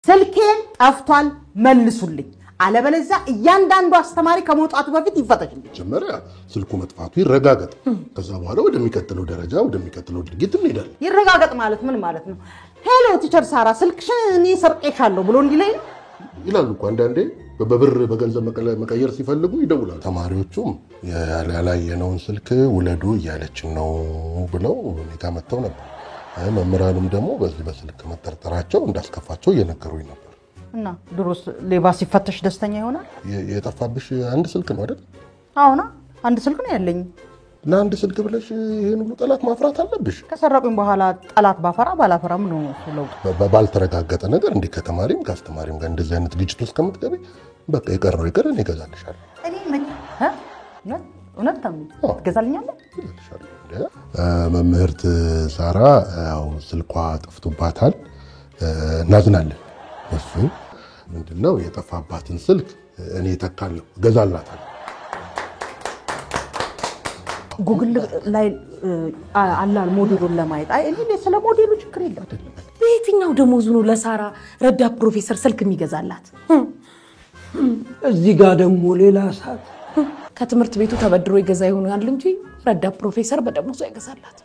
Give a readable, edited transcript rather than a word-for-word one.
ስልኬን ጠፍቷል መልሱልኝ አለበለዛ እያንዳንዱ አስተማሪ ከመውጣቱ በፊት ይፈተሽልኝ ጀመረ ስልኩ መጥፋቱ ይረጋገጥ ከዛ በኋላ ወደሚቀጥለው ደረጃ ወደሚቀጥለው ድርጊት እንሄዳለን ይረጋገጥ ማለት ምን ማለት ነው ሄሎ ቲቸር ሳራ ስልክሽን እኔ ሰርቄሻለሁ ብሎ እንዲለኝ ይላሉ እኮ አንዳንዴ በብር በገንዘብ መቀየር ሲፈልጉ ይደውላሉ ተማሪዎቹም ያላየነውን ስልክ ውለዱ እያለችን ነው ብለው ሁኔታ መተው ነበር መምህራንም ደግሞ በዚህ በስልክ መጠርጠራቸው እንዳስከፋቸው እየነገሩኝ ነበር እና ድሮስ ሌባ ሲፈተሽ ደስተኛ ይሆናል የጠፋብሽ አንድ ስልክ ነው አይደል አዎና አንድ ስልክ ነው ያለኝ እና አንድ ስልክ ብለሽ ይሄን ሁሉ ጠላት ማፍራት አለብሽ ከሰረቁኝ በኋላ ጠላት ባላፈራም ነው ስለውጥ ባልተረጋገጠ ነገር እንደ ከተማሪም ከአስተማሪም ጋር እንደዚህ አይነት ግጭት ውስጥ ከመትገቢ በቃ ይቀርነው እኔ እገዛልሻለሁ እኔ ምን እውነት ትገዛልኛለህ መምህርት ሳራ ያው ስልኳ ጠፍቶባታል እናዝናለን እሱ ምንድነው የጠፋባትን ስልክ እኔ ተካለሁ እገዛላታለሁ ጉግል ላይ አላል ሞዴሉን ለማየት አይ እኔ ስለ ሞዴሉ ችግር የለም በየትኛው ደሞዙ ነው ለሳራ ረዳት ፕሮፌሰር ስልክ የሚገዛላት እዚህ ጋር ደግሞ ሌላ ሰዓት ከትምህርት ቤቱ ተበድሮ ይገዛ ይሆናል እንጂ ረዳት ፕሮፌሰር በደሞዙ አይገዛላት